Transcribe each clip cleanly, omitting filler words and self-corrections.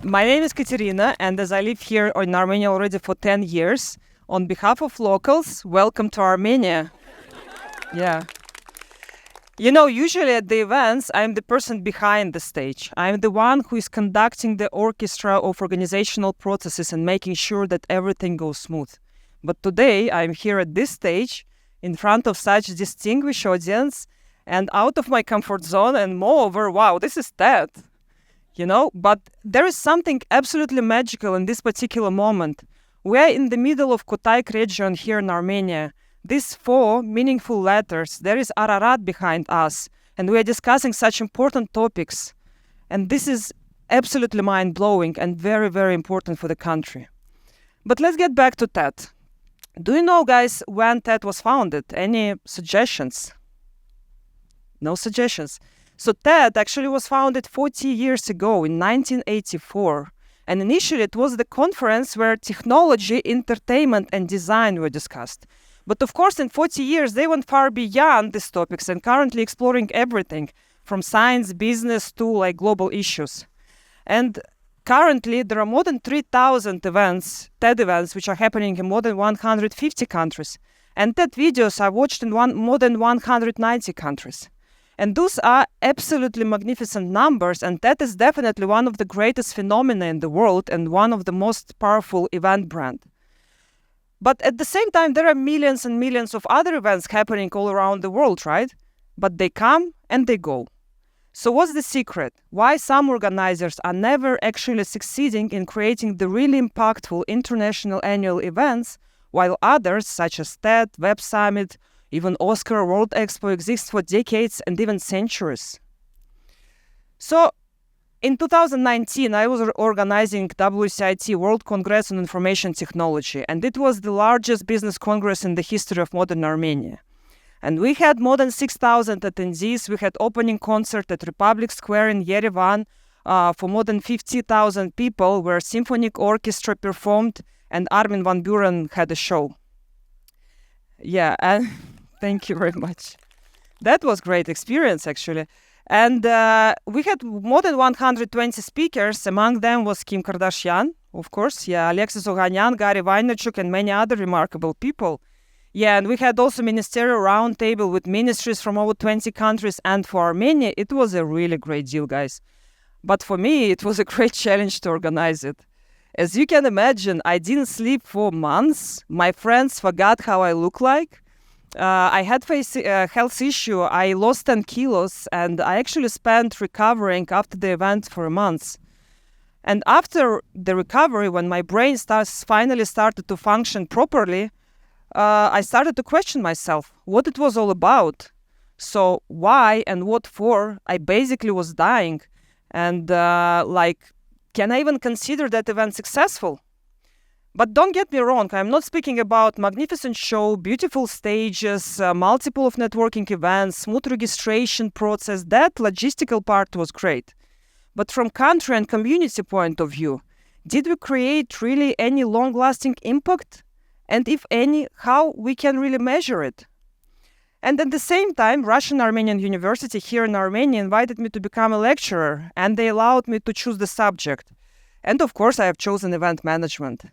My name is Katerina, and as I live here in Armenia already for 10 years, on behalf of locals, welcome to Armenia. Yeah. You know, usually at the events, I'm the person behind the stage. I'm the one who is conducting the orchestra of organizational processes and making sure that everything goes smooth. But today, I'm here at this stage, in front of such distinguished audience, and out of my comfort zone, and moreover, wow, this is TED. You know, but there is something absolutely magical in this particular moment. We are in the middle of Kutaik region here in Armenia. These 4 meaningful letters, there is Ararat behind us, and we are discussing such important topics. And this is absolutely mind-blowing and very, very important for the country. But let's get back to TED. Do you know, guys, when TED was founded? Any suggestions? No suggestions. So TED actually was founded 40 years ago in 1984. And initially it was the conference where technology, entertainment, and design were discussed. But of course, in 40 years, they went far beyond these topics and currently exploring everything from science, business to like global issues. And currently, there are more than 3,000 events, TED events, which are happening in more than 150 countries. And TED videos are watched in more than 190 countries. And those are absolutely magnificent numbers, and TED is definitely one of the greatest phenomena in the world and one of the most powerful event brand. But at the same time, there are millions and millions of other events happening all around the world, right? But they come and they go. So what's the secret? Why some organizers are never actually succeeding in creating the really impactful international annual events, while others, such as TED, Web Summit, even Oscar World Expo, exist for decades and even centuries? So, in 2019, I was organizing WCIT World Congress on Information Technology, and it was the largest business congress in the history of modern Armenia. And we had more than 6,000 attendees. We had opening concert at Republic Square in Yerevan for more than 50,000 people, where symphonic orchestra performed and Armin van Buuren had a show. Yeah, and thank you very much. That was great experience, actually. And we had more than 120 speakers. Among them was Kim Kardashian, of course, Alexis Ohanian, Gary Vaynerchuk, and many other remarkable people. And we had also ministerial roundtable with ministries from over 20 countries. And for Armenia, it was a really great deal, guys. But for me, it was a great challenge to organize it. As you can imagine, I didn't sleep for months. My friends forgot how I look like. I had a health issue. I lost 10 kilos, and I actually spent recovering after the event for a month. And after the recovery, when my brain finally started to function properly, I started to question myself what it was all about. So why and what for? I basically was dying. And can I even consider that event successful? But don't get me wrong, I'm not speaking about magnificent show, beautiful stages, multiple of networking events, smooth registration process. That logistical part was great. But from country and community point of view, did we create really any long-lasting impact? And if any, how we can really measure it? And at the same time, Russian Armenian University here in Armenia invited me to become a lecturer, and they allowed me to choose the subject. And of course, I have chosen event management.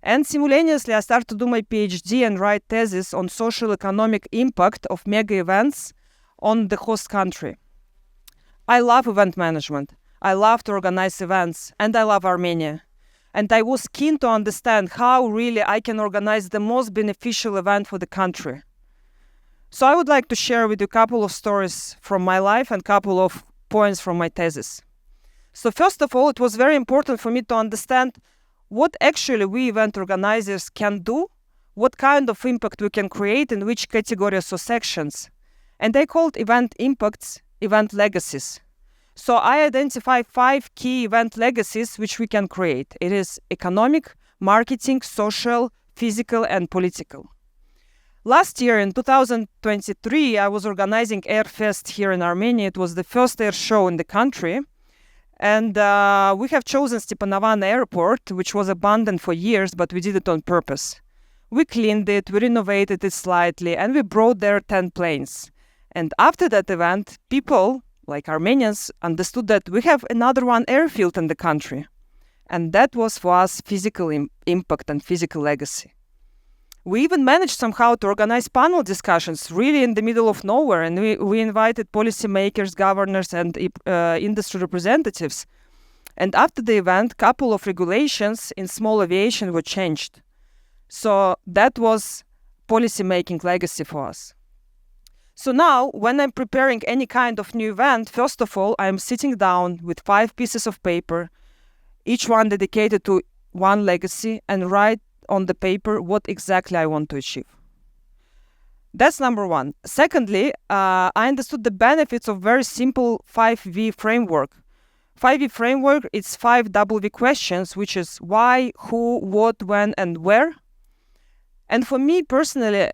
And simultaneously, I started to do my PhD and write thesis on social economic impact of mega events on the host country. I love event management. I love to organize events, and I love Armenia. And I was keen to understand how really I can organize the most beneficial event for the country. So I would like to share with you a couple of stories from my life and a couple of points from my thesis. So first of all, it was very important for me to understand what actually we event organizers can do, what kind of impact we can create in which categories or sections. And I called event impacts event legacies. So I identify 5 key event legacies which we can create. It is economic, marketing, social, physical, and political. Last year in 2023, I was organizing Airfest here in Armenia. It was the first air show in the country. And we have chosen Stepanovan Airport, which was abandoned for years, but we did it on purpose. We cleaned it, we renovated it slightly, and we brought there 10 planes. And after that event, people, like Armenians, understood that we have another one airfield in the country. And that was for us physical impact and physical legacy. We even managed somehow to organize panel discussions really in the middle of nowhere. And we invited policymakers, governors, and industry representatives. And after the event, a couple of regulations in small aviation were changed. So that was policy-making legacy for us. So now, when I'm preparing any kind of new event, first of all, I'm sitting down with 5 pieces of paper, each one dedicated to one legacy, and write on the paper what exactly I want to achieve. That's number one. Secondly, I understood the benefits of very simple 5V framework. 5V framework, it's 5 W questions, which is why, who, what, when, and where. And for me personally,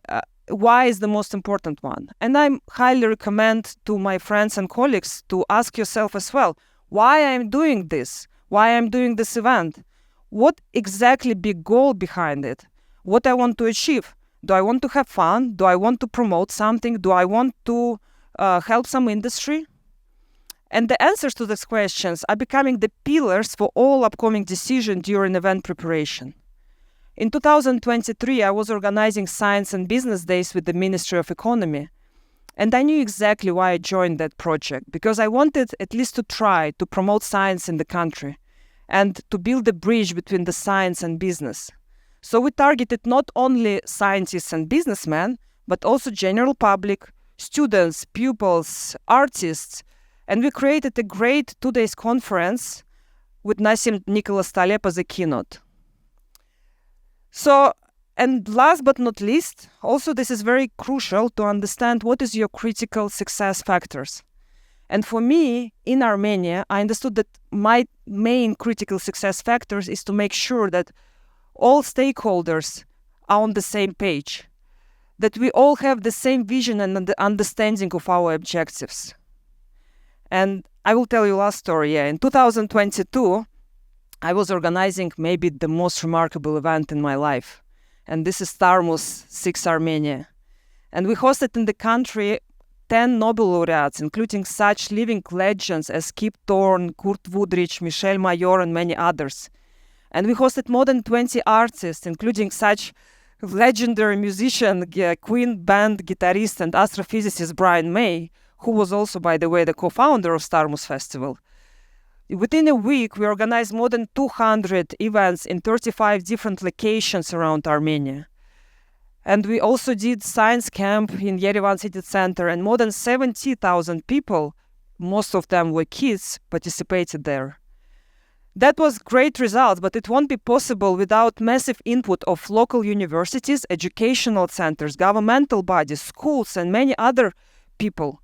why is the most important one. And I highly recommend to my friends and colleagues to ask yourself as well, why I'm doing this, why I'm doing this event, what exactly big goal behind it, what I want to achieve. Do I want to have fun? Do I want to promote something? Do I want to help some industry? And the answers to these questions are becoming the pillars for all upcoming decisions during event preparation. In 2023, I was organizing Science and Business Days with the Ministry of Economy. And I knew exactly why I joined that project, because I wanted at least to try to promote science in the country and to build a bridge between the science and business. So we targeted not only scientists and businessmen, but also general public, students, pupils, artists. And we created a great 2-day conference with Nassim Nicholas Taleb as a keynote. So, and last but not least, also this is very crucial to understand what is your critical success factors. And for me, in Armenia, I understood that my main critical success factors is to make sure that all stakeholders are on the same page, that we all have the same vision and the understanding of our objectives. And I will tell you last story. In 2022, I was organizing maybe the most remarkable event in my life. And this is Starmus 6 Armenia. And we hosted in the country 10 Nobel laureates, including such living legends as Kip Thorne, Kurt Woodrich, Michel Mayor, and many others. And we hosted more than 20 artists, including such legendary musician, Queen band guitarist, and astrophysicist Brian May, who was also, by the way, the co-founder of Starmus Festival. Within a week, we organized more than 200 events in 35 different locations around Armenia. And we also did science camp in Yerevan city center, and more than 70,000 people, most of them were kids, participated there. That was great results, but it won't be possible without massive input of local universities, educational centers, governmental bodies, schools, and many other people.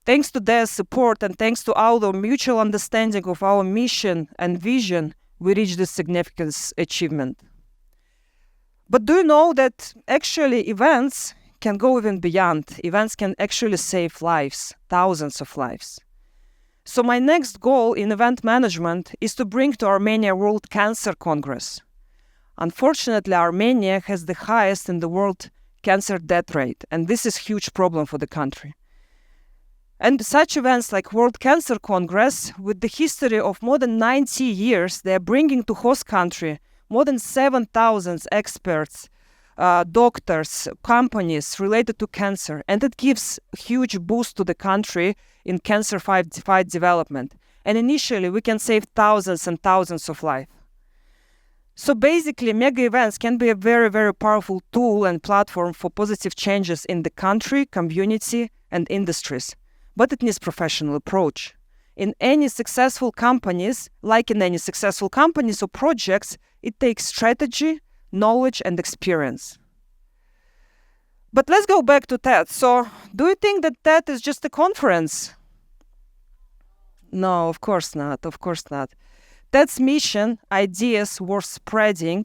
Thanks to their support and thanks to our mutual understanding of our mission and vision, we reached this significant achievement. But do you know that actually events can go even beyond? Events can actually save lives, thousands of lives. So my next goal in event management is to bring to Armenia World Cancer Congress. Unfortunately, Armenia has the highest in the world cancer death rate, and this is a huge problem for the country. And such events like World Cancer Congress, with the history of more than 90 years, they are bringing to host country more than 7,000 experts, doctors, companies related to cancer. And it gives a huge boost to the country in cancer fight development. And initially, we can save thousands and thousands of lives. So basically, mega events can be a very, very powerful tool and platform for positive changes in the country, community, and industries. But it needs professional approach. In any successful companies, like in any successful companies or projects, it takes strategy, knowledge, and experience. But let's go back to TED. So, do you think that TED is just a conference? No, of course not. Of course not. TED's mission, ideas worth spreading,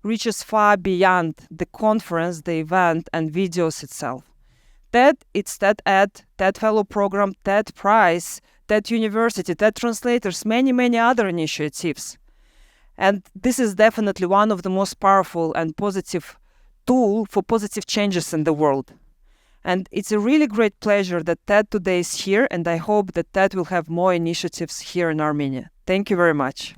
reaches far beyond the conference, the event, and videos itself. TED, it's TED Ed, TED Fellow Program, TED Prize, TED University, TED Translators, many, many other initiatives. And this is definitely one of the most powerful and positive tool for positive changes in the world. And it's a really great pleasure that TED today is here, and I hope that TED will have more initiatives here in Armenia. Thank you very much.